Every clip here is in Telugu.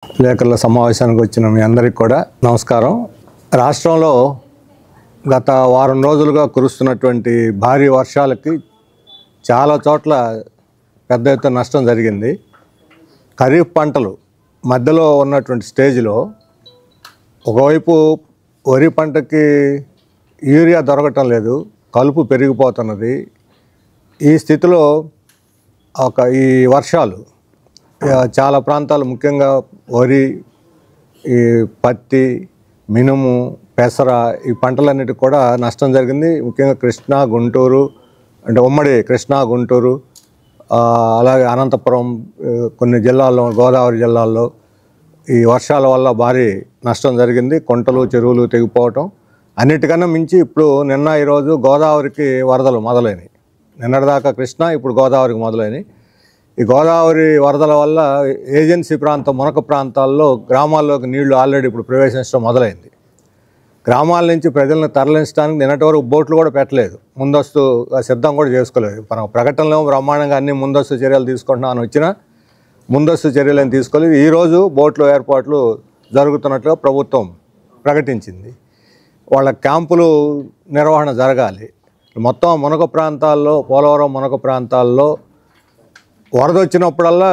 విలేకరుల సమావేశానికి వచ్చిన మీ అందరికీ కూడా నమస్కారం. రాష్ట్రంలో గత వారం రోజులుగా కురుస్తున్నటువంటి భారీ వర్షాలకి చాలా చోట్ల పెద్ద ఎత్తున నష్టం జరిగింది. ఖరీఫ్ పంటలు మధ్యలో ఉన్నటువంటి స్టేజ్లో ఒకవైపు వరి పంటకి యూరియా దొరకటం లేదు, కలుపు పెరిగిపోతున్నది. ఈ స్థితిలో ఈ వర్షాలు చాలా ప్రాంతాలు, ముఖ్యంగా వరి, ఈ పత్తి, మినుము, పెసర, ఈ పంటలన్నిటికి కూడా నష్టం జరిగింది. ముఖ్యంగా కృష్ణా, గుంటూరు, అంటే ఉమ్మడి కృష్ణా, గుంటూరు, అలాగే అనంతపురం, కొన్ని జిల్లాల్లో, గోదావరి జిల్లాల్లో ఈ వర్షాల వల్ల భారీ నష్టం జరిగింది. కుంటలు, చెరువులు తెగిపోవటం, అన్నిటికన్నా మించి ఇప్పుడు నిన్న ఈరోజు గోదావరికి వరదలు మొదలైనవి. నిన్నటిదాకా కృష్ణా, ఇప్పుడు గోదావరికి మొదలైనవి. ఈ గోదావరి వరదల వల్ల ఏజెన్సీ ప్రాంతం, మునక ప్రాంతాల్లో గ్రామాల్లోకి నీళ్లు ఆల్రెడీ ఇప్పుడు ప్రవేశించడం మొదలైంది. గ్రామాల నుంచి ప్రజలను తరలించడానికి నిన్నటి వరకు బోట్లు కూడా పెట్టలేదు, ముందస్తు సిద్ధం కూడా చేసుకోలేదు. మన ప్రకటనలో బ్రహ్మాండంగా అన్ని ముందస్తు చర్యలు తీసుకుంటున్నామని వచ్చినా ముందస్తు చర్యలను తీసుకోలేదు. ఈరోజు బోట్లు ఏర్పాట్లు జరుగుతున్నట్లుగా ప్రభుత్వం ప్రకటించింది. వాళ్ళ క్యాంపులు నిర్వహణ జరగాలి. మొత్తం మునక ప్రాంతాల్లో, పోలవరం మునక ప్రాంతాల్లో వరద వచ్చినప్పుడల్లా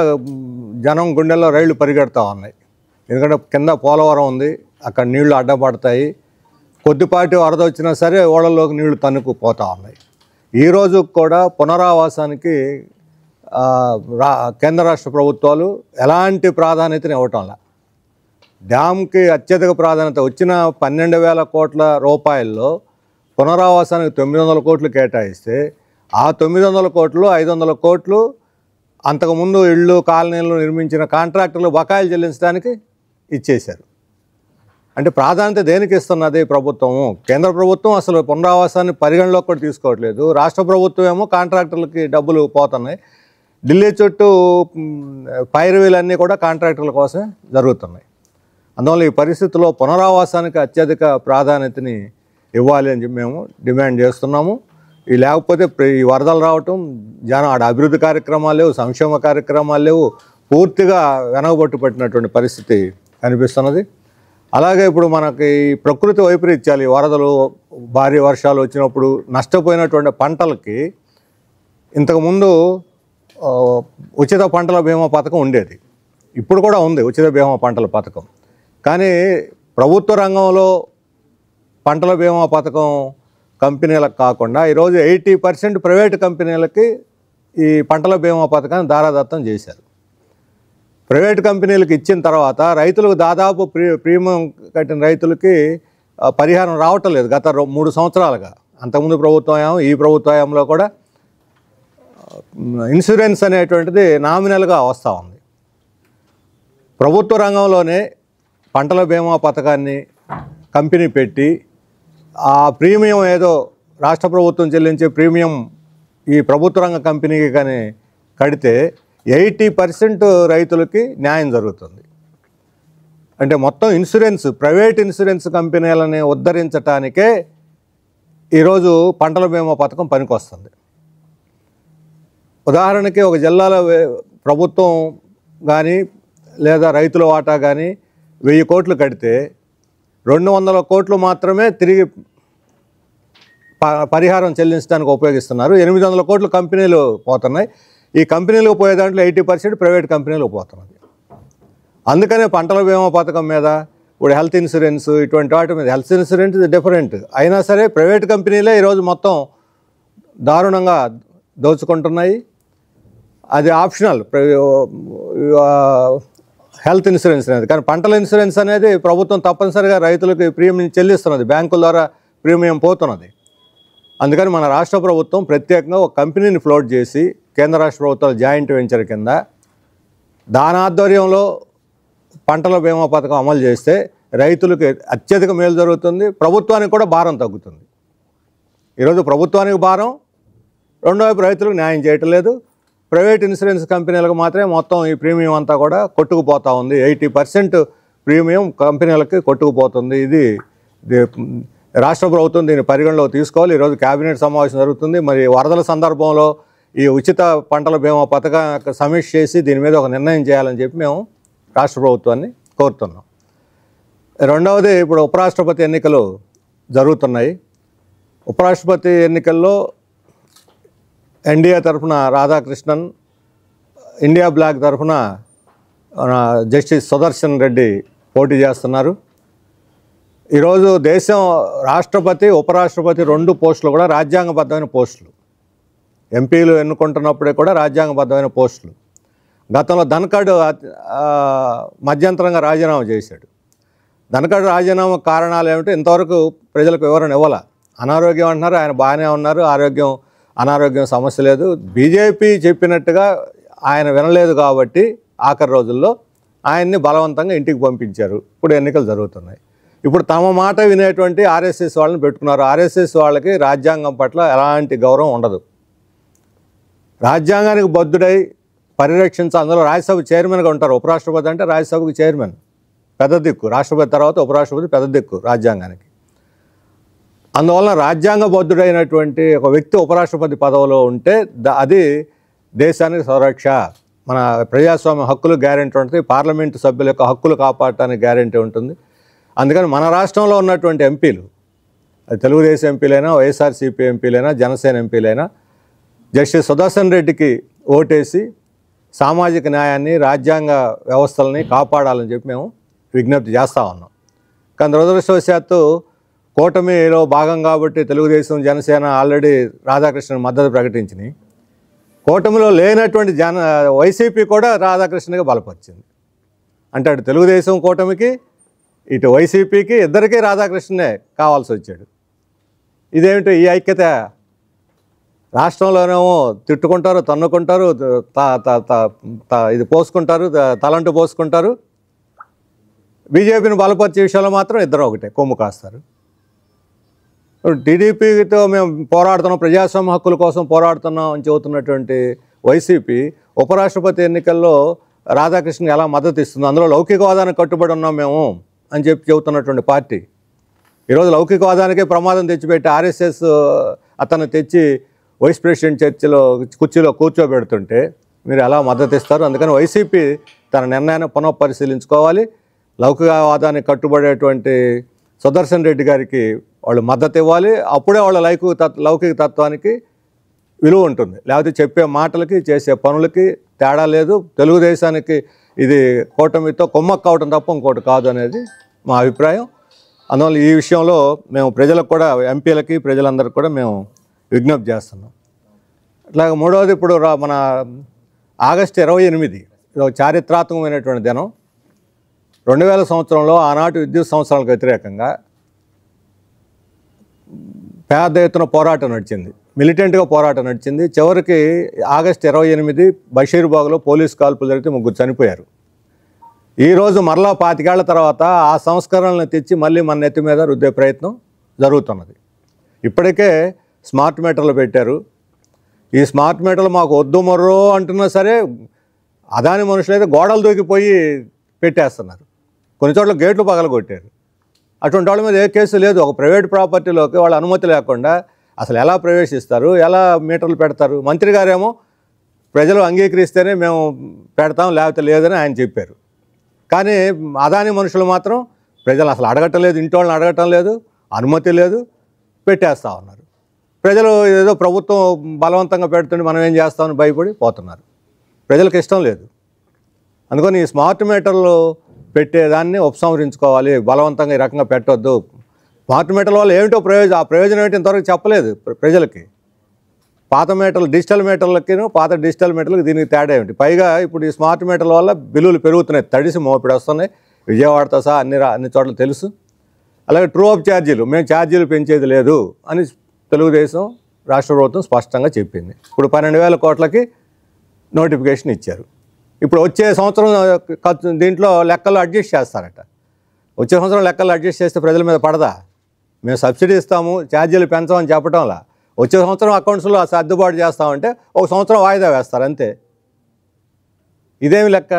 జనం గుండెల్లో రైళ్లు పరిగెడతా ఉన్నాయి. ఎందుకంటే కింద పోలవరం ఉంది, అక్కడ నీళ్లు అడ్డపడతాయి. కొద్దిపాటి వరద వచ్చినా సరే ఓడల్లోకి నీళ్లు తన్నుకుపోతూ ఉన్నాయి. ఈరోజు కూడా పునరావాసానికి కేంద్ర రాష్ట్ర ప్రభుత్వాలు ఎలాంటి ప్రాధాన్యతని ఇవ్వటంలా. డ్యామ్కి అత్యధిక ప్రాధాన్యత వచ్చిన 12,000 కోట్ల రూపాయల్లో పునరావాసానికి 900 కోట్లు కేటాయిస్తే, ఆ 900 కోట్లు 500 కోట్లు అంతకుముందు ఇళ్ళు, కాలనీలు నిర్మించిన కాంట్రాక్టర్లు బకాయిలు చెల్లించడానికి ఇచ్చేశారు. అంటే ప్రాధాన్యత దేనికి ఇస్తున్నది ప్రభుత్వము? కేంద్ర ప్రభుత్వం అసలు పునరావాసాన్ని పరిగణలోకి కూడా తీసుకోవట్లేదు. రాష్ట్ర ప్రభుత్వం ఏమో కాంట్రాక్టర్లకి డబ్బులు పోతున్నాయి. ఢిల్లీ చుట్టూ పైరవీలన్నీ కూడా కాంట్రాక్టర్ల కోసమే జరుగుతున్నాయి. అందువల్ల ఈ పరిస్థితుల్లో పునరావాసానికి అత్యధిక ప్రాధాన్యతని ఇవ్వాలి అని చెప్పి మేము డిమాండ్ చేస్తున్నాము. లేకపోతే ఈ వరదలు రావటం, జనం ఆడ అభివృద్ధి కార్యక్రమాలు లేవు, సంక్షేమ కార్యక్రమాలు లేవు, పూర్తిగా వెనకబట్టు పెట్టినటువంటి పరిస్థితి కనిపిస్తున్నది. అలాగే ఇప్పుడు మనకి ప్రకృతి వైపరీత్యాలు, ఈ వరదలు, భారీ వర్షాలు వచ్చినప్పుడు నష్టపోయినటువంటి పంటలకి ఇంతకుముందు ఉచిత పంటల బీమా పథకం ఉండేది. ఇప్పుడు కూడా ఉంది ఉచిత బీమా పంటల పథకం. కానీ ప్రభుత్వ రంగంలో పంటల బీమా పథకం కంపెనీలకు కాకుండా ఈరోజు 80% ప్రైవేటు కంపెనీలకి ఈ పంటల బీమా పథకాన్ని దారాదత్తం చేశారు. ప్రైవేటు కంపెనీలకు ఇచ్చిన తర్వాత రైతులకు దాదాపు ప్రీమియం కట్టిన రైతులకి పరిహారం రావటం లేదు గత 3 సంవత్సరాలుగా. అంతకుముందు ప్రభుత్వం, ఈ ప్రభుత్వంలో కూడా ఇన్సూరెన్స్ అనేటువంటిది నామినల్గా వస్తూ ఉంది. ప్రభుత్వ రంగంలోనే పంటల బీమా పథకాన్ని కంపెనీ పెట్టి ఆ ప్రీమియం ఏదో రాష్ట్ర ప్రభుత్వం చెల్లించే ప్రీమియం ఈ ప్రభుత్వ రంగ కంపెనీకి కానీ కడితే 80% రైతులకి న్యాయం జరుగుతుంది. అంటే మొత్తం ఇన్సూరెన్స్, ప్రైవేట్ ఇన్సూరెన్స్ కంపెనీలని ఉద్ధరించడానికే ఈరోజు పంటల బీమా పథకం పనికొస్తుంది. ఉదాహరణకి ఒక జిల్లాలో ప్రభుత్వం కానీ లేదా రైతుల వాటా కానీ 1000 కోట్లు కడితే 200 కోట్లు మాత్రమే తిరిగి పరిహారం చెల్లించడానికి ఉపయోగిస్తున్నారు. 800 కోట్లు కంపెనీలు పోతున్నాయి. ఈ కంపెనీలు పోయే దాంట్లో 80% ప్రైవేట్ కంపెనీలు పోతున్నది. అందుకనే పంటల బీమా పథకం మీద, ఇప్పుడు హెల్త్ ఇన్సూరెన్స్, ఇటువంటి వాటి మీద, హెల్త్ ఇన్సూరెన్స్ డిఫరెంట్ అయినా సరే ప్రైవేట్ కంపెనీలే ఈరోజు మొత్తం దారుణంగా దోచుకుంటున్నాయి. అది ఆప్షనల్ హెల్త్ ఇన్సూరెన్స్ అనేది. కానీ పంటల ఇన్సూరెన్స్ అనేది ప్రభుత్వం తప్పనిసరిగా రైతులకు ప్రీమియం చెల్లిస్తున్నది, బ్యాంకుల ద్వారా ప్రీమియం పోతున్నది. అందుకని మన రాష్ట్ర ప్రభుత్వం ప్రత్యేకంగా ఒక కంపెనీని ఫ్లోట్ చేసి, కేంద్ర రాష్ట్ర ప్రభుత్వాల జాయింట్ వెంచర్ కింద దాని ఆధ్వర్యంలో పంటల బీమా పథకం అమలు చేస్తే రైతులకు అత్యధిక మేలు జరుగుతుంది, ప్రభుత్వానికి కూడా భారం తగ్గుతుంది. ఈరోజు ప్రభుత్వానికి భారం, రెండో వైపు రైతులకు న్యాయం చేయటం లేదు. ప్రైవేట్ ఇన్సూరెన్స్ కంపెనీలకు మాత్రమే మొత్తం ఈ ప్రీమియం అంతా కూడా కొట్టుకుపోతూ ఉంది. 80% ప్రీమియం కంపెనీలకి కొట్టుకుపోతుంది. ఇది రాష్ట్ర ప్రభుత్వం దీన్ని పరిగణలోకి తీసుకోవాలి. ఈరోజు కేబినెట్ సమావేశం జరుగుతుంది. మరి వరదల సందర్భంలో ఈ ఉచిత పంటల బీమా పథకం సమీక్ష చేసి దీని మీద ఒక నిర్ణయం చేయాలని చెప్పి మేము రాష్ట్ర ప్రభుత్వాన్ని కోరుతున్నాం. రెండవది, ఇప్పుడు ఉపరాష్ట్రపతి ఎన్నికలు జరుగుతున్నాయి. ఉపరాష్ట్రపతి ఎన్నికల్లో ఎన్డీఏ తరఫున రాధాకృష్ణన్, ఇండియా బ్లాక్ తరఫున జస్టిస్ సుదర్శన్ రెడ్డి పోటీ చేస్తున్నారు. ఈరోజు దేశం రాష్ట్రపతి, ఉపరాష్ట్రపతి 2 పోస్టులు కూడా రాజ్యాంగబద్ధమైన పోస్టులు. ఎంపీలు ఎన్నుకుంటున్నప్పుడే కూడా రాజ్యాంగబద్ధమైన పోస్టులు. గతంలో ధన్ఖడ్ మధ్యంతరంగా రాజీనామా చేశాడు. ధన్ఖడ్ రాజీనామా కారణాలు ఏమిటో ఇంతవరకు ప్రజలకు వివరణ ఇవ్వాల. అనారోగ్యం అంటున్నారు, ఆయన బాగానే ఉన్నారు, అనారోగ్యం సమస్య లేదు. బీజేపీ చెప్పినట్టుగా ఆయన వినలేదు కాబట్టి ఆఖరి రోజుల్లో ఆయన్ని బలవంతంగా ఇంటికి పంపించారు. ఇప్పుడు ఎన్నికలు జరుగుతున్నాయి. ఇప్పుడు తమ మాట వినేటువంటి ఆర్ఎస్ఎస్ వాళ్ళని పెట్టుకున్నారు. ఆర్ఎస్ఎస్ వాళ్ళకి రాజ్యాంగం పట్ల ఎలాంటి గౌరవం ఉండదు. రాజ్యాంగానికి బద్ధుడై అందులో రాజ్యసభ చైర్మన్గా ఉంటారు. ఉపరాష్ట్రపతి అంటే రాజ్యసభకు చైర్మన్, పెద్ద దిక్కు. రాష్ట్రపతి తర్వాత ఉపరాష్ట్రపతి పెద్ద దిక్కు రాజ్యాంగానికి. అందువలన రాజ్యాంగబద్ధుడైనటువంటి ఒక వ్యక్తి ఉపరాష్ట్రపతి పదవిలో ఉంటే అది దేశానికి సురక్ష. మన ప్రజాస్వామ్య హక్కులు గ్యారెంటీ ఉంటుంది, పార్లమెంటు సభ్యుల యొక్క హక్కులు కాపాడటానికి గ్యారెంటీ ఉంటుంది. అందుకని మన రాష్ట్రంలో ఉన్నటువంటి ఎంపీలు, అది తెలుగుదేశం ఎంపీలైనా, వైఎస్ఆర్సీపీ ఎంపీలైనా, జనసేన ఎంపీలైనా జస్టిస్ సుదర్శన్ రెడ్డికి ఓటేసి సామాజిక న్యాయాన్ని, రాజ్యాంగ వ్యవస్థలని కాపాడాలని చెప్పి మేము విజ్ఞప్తి చేస్తూ ఉన్నాం. కానీ దురదృష్టవశాత్తు కూటమిలో భాగం కాబట్టి తెలుగుదేశం, జనసేన ఆల్రెడీ రాధాకృష్ణ మద్దతు ప్రకటించినాయి. కూటమిలో లేనటువంటి వైసీపీ కూడా రాధాకృష్ణగా బలపరిచింది. అంటే అటు తెలుగుదేశం కూటమికి, ఇటు వైసీపీకి ఇద్దరికీ రాధాకృష్ణనే కావాల్సి వచ్చాడు. ఇదేమిటో ఈ ఐక్యత? రాష్ట్రంలోనేమో తిట్టుకుంటారు, తన్నుకుంటారు, ఇది పోసుకుంటారు, తలంటు పోసుకుంటారు. బీజేపీని బలపరిచే విషయంలో మాత్రం ఇద్దరు ఒకటే, కొమ్ము కాస్తారు. టీడీపీతో మేము పోరాడుతున్నాం, ప్రజాస్వామ్య హక్కుల కోసం పోరాడుతున్నాం అని చెబుతున్నటువంటి వైసీపీ ఉపరాష్ట్రపతి ఎన్నికల్లో రాధాకృష్ణకి ఎలా మద్దతు ఇస్తుంది? అందులో లౌకికవాదానికి కట్టుబడి ఉన్నాం మేము అని చెబుతున్నటువంటి పార్టీ ఈరోజు లౌకికవాదానికే ప్రమాదం తెచ్చిపెట్టి ఆర్ఎస్ఎస్ అతను తెచ్చి వైస్ ప్రెసిడెంట్ కుర్చీలో కూర్చోబెడుతుంటే మీరు ఎలా మద్దతు ఇస్తారు? అందుకని వైసీపీ తన నిర్ణయాన్ని పునఃపరిశీలించుకోవాలి. లౌకికవాదానికి కట్టుబడేటువంటి సుదర్శన్ రెడ్డి గారికి వాళ్ళు మద్దతు ఇవ్వాలి. అప్పుడే వాళ్ళ లౌకిక తత్వానికి విలువ ఉంటుంది. లేకపోతే చెప్పే మాటలకి, చేసే పనులకి తేడా లేదు. తెలుగుదేశానికి ఇది కూటమితో కొమ్మక్కవటం తప్ప ఇంకోటి కాదు అనేది మా అభిప్రాయం. అందువల్ల ఈ విషయంలో మేము ప్రజలకు కూడా, ఎంపీలకి, ప్రజలందరికీ కూడా మేము విజ్ఞప్తి చేస్తున్నాం. అట్లాగే మూడవది, ఇప్పుడు మన ఆగస్టు 28 ఇది ఒక చారిత్రాత్మకమైనటువంటి దినం. 2000 సంవత్సరంలో ఆనాటి విద్యుత్ సంవత్సరాలకు వ్యతిరేకంగా పెద్ద ఎత్తున పోరాటం నడిచింది, మిలిటెంట్గా పోరాటం నడిచింది. చివరికి ఆగస్టు 28 బషీర్బాగ్లో పోలీసు కాల్పులు జరిగితే 3 చనిపోయారు. ఈరోజు మరలా 25 ఏళ్ల తర్వాత ఆ సంస్కరణలను తెచ్చి మళ్ళీ మన నెత్తి మీద రుద్దే ప్రయత్నం జరుగుతున్నది. ఇప్పటికే స్మార్ట్ మీటర్లు పెట్టారు. ఈ స్మార్ట్ మీటర్లు మాకు వద్దు మర్రో అంటున్నా సరే అదాని మనుషులైతే గోడలు దూకిపోయి పెట్టేస్తున్నారు. కొన్ని చోట్ల గేట్లు పగలగొట్టారు. అటువంటి వాళ్ళ మీద ఏ కేసు లేదు. ఒక ప్రైవేట్ ప్రాపర్టీలోకి వాళ్ళ అనుమతి లేకుండా అసలు ఎలా ప్రవేశిస్తారు, ఎలా మీటర్లు పెడతారు? మంత్రి గారేమో ప్రజలు అంగీకరిస్తేనే మేము పెడతాం, లేకపోతే లేదని ఆయన చెప్పారు. కానీ అదాని మనుషులు మాత్రం ప్రజలు అసలు అడగటం లేదు, ఇంటి వాళ్ళని అడగటం లేదు, అనుమతి లేదు, పెట్టేస్తూ ఉన్నారు. ప్రజలు ఏదో ప్రభుత్వం బలవంతంగా పెడుతుంటే మనం ఏం చేస్తామని భయపడి పోతున్నారు. ప్రజలకు ఇష్టం లేదు. అందుకని ఈ స్మార్ట్ మీటర్లు పెట్టేదాన్ని ఉపసంహరించుకోవాలి. బలవంతంగా ఈ రకంగా పెట్టొద్దు. స్మార్ట్ మీటర్ల వల్ల ఏమిటో ఆ ప్రయోజనం ఏంటి ఇంతవరకు చెప్పలేదు ప్రజలకి. పాత మీటర్లు, డిజిటల్ మీటర్లకి, పాత డిజిటల్ మీటర్లకి దీనికి తేడా ఏమిటి? పైగా ఇప్పుడు ఈ స్మార్ట్ మీటర్ల వల్ల బిల్లులు పెరుగుతున్నాయి, తడిసి మోపిడి వస్తున్నాయి. విజయవాడతో సహా అన్ని చోట్ల తెలుసు. అలాగే ట్రూ అప్ ఛార్జీలు, మేము ఛార్జీలు పెంచేది లేదు అని తెలుగుదేశం రాష్ట్ర ప్రభుత్వం స్పష్టంగా చెప్పింది. ఇప్పుడు 12,000 కోట్లకి నోటిఫికేషన్ ఇచ్చారు. ఇప్పుడు వచ్చే సంవత్సరం దీంట్లో లెక్కలు అడ్జస్ట్ చేస్తారట. వచ్చే సంవత్సరం లెక్కలు అడ్జస్ట్ చేస్తే ప్రజల మీద పడదా? మేము సబ్సిడీ ఇస్తాము, ఛార్జీలు పెంచమని చెప్పడంలా వచ్చే సంవత్సరం అకౌంట్స్లో సర్దుబాటు చేస్తామంటే ఒక సంవత్సరం వాయిదా వేస్తారు అంతే. ఇదేమి లెక్క?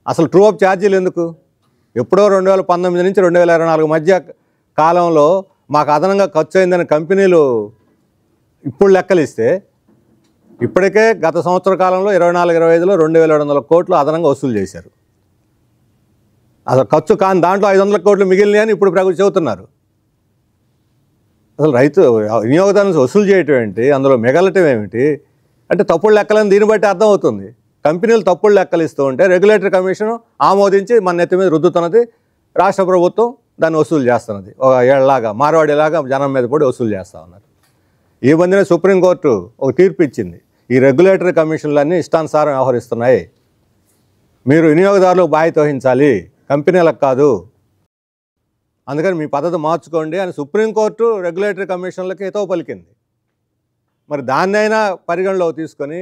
అసలు ట్రూ అప్ ఛార్జీలు ఎందుకు? ఎప్పుడో 2019 నుంచి 2024 మధ్య కాలంలో మాకు అదనంగా ఖర్చు అయిందని కంపెనీలు ఇప్పుడు లెక్కలు ఇస్తే ఇప్పటికే గత సంవత్సర కాలంలో 24-25లో 2,700 కోట్లు అదనంగా వసూలు చేశారు. అసలు ఖర్చు కాని దాంట్లో 500 కోట్లు మిగిలినాయి అని ఇప్పుడు ప్రభుత్వం చెబుతున్నారు. అసలు రైతు వినియోగదారులను వసూలు చేయటం ఏంటి, అందులో మిగలటం ఏమిటి అంటే తప్పుడు లెక్కలని దీన్ని బట్టి అర్థమవుతుంది. కంపెనీలు తప్పుడు లెక్కలు ఇస్తూ ఉంటే రెగ్యులేటరీ కమిషన్ ఆమోదించి మన నెత్తి మీద రుద్దుతున్నది, రాష్ట్ర ప్రభుత్వం దాన్ని వసూలు చేస్తున్నది. ఒక ఏళ్ళలాగా మార్వాడిలాగా జనం మీద కూడా వసూలు చేస్తూ ఉన్నారు. ఈ మధ్యనే సుప్రీంకోర్టు ఒక తీర్పు ఇచ్చింది, ఈ రెగ్యులేటరీ కమిషన్లన్నీ ఇష్టానుసారం వ్యవహరిస్తున్నాయి, మీరు వినియోగదారులకు బాధ్యత వహించాలి, కంపెనీలకు కాదు, అందుకని మీ పద్ధతి మార్చుకోండి అని సుప్రీంకోర్టు రెగ్యులేటరీ కమిషన్లకి హితవు పలికింది. మరి దాన్నైనా పరిగణలోకి తీసుకొని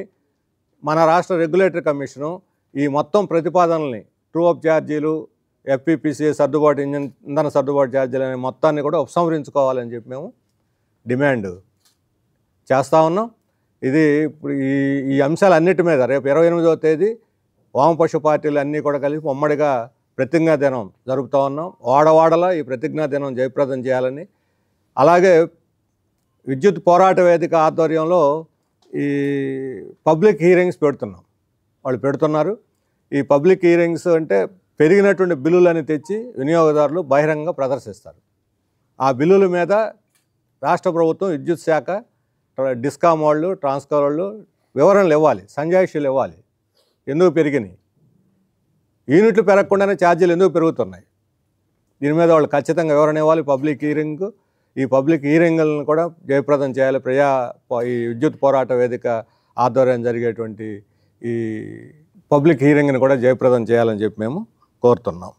మన రాష్ట్ర రెగ్యులేటరీ కమిషను ఈ మొత్తం ప్రతిపాదనల్ని ట్రూ అప్ ఛార్జీలు, ఎఫ్పిపిసి సర్దుబాటు, ఇంధన సర్దుబాటు ఛార్జీలు అనే మొత్తాన్ని కూడా ఉపసంహరించుకోవాలని చెప్పి మేము డిమాండ్ చేస్తూ ఉన్నాం. ఇది ఇప్పుడు ఈ అంశాలన్నిటి మీద రేపు 28వ తేదీ వామపక్ష పార్టీలు అన్నీ కూడా కలిసి ఉమ్మడిగా ప్రతిజ్ఞా దినం జరుపుతూ ఉన్నాం. వాడవాడలా ఈ ప్రతిజ్ఞా దినం జయప్రదం చేయాలని, అలాగే విద్యుత్ పోరాట వేదిక ఆధ్వర్యంలో ఈ పబ్లిక్ హీరింగ్స్ పెడుతున్నాం, వాళ్ళు పెడుతున్నారు. ఈ పబ్లిక్ హీరింగ్స్ అంటే పెరిగినటువంటి బిల్లులని తెచ్చి వినియోగదారులు బహిరంగంగా ప్రదర్శిస్తారు. ఆ బిల్లుల మీద రాష్ట్ర ప్రభుత్వం, విద్యుత్ శాఖ, డిస్కామ్ వాళ్ళు, ట్రాన్స్కో వాళ్ళు వివరణలు ఇవ్వాలి, సంజాయిషీలు ఇవ్వాలి, ఎందుకు పెరిగినాయి, యూనిట్లు పెరగకుండానే ఛార్జీలు ఎందుకు పెరుగుతున్నాయి, దీని మీద వాళ్ళు ఖచ్చితంగా వివరణ ఇవ్వాలి. ఈ పబ్లిక్ హీరింగ్లను కూడా జయప్రదం చేయాలి. ఈ విద్యుత్ పోరాట వేదిక ఆధ్వర్యం జరిగేటువంటి ఈ పబ్లిక్ హీరింగ్ని కూడా జయప్రదం చేయాలని చెప్పి మేము కోరుతున్నాం.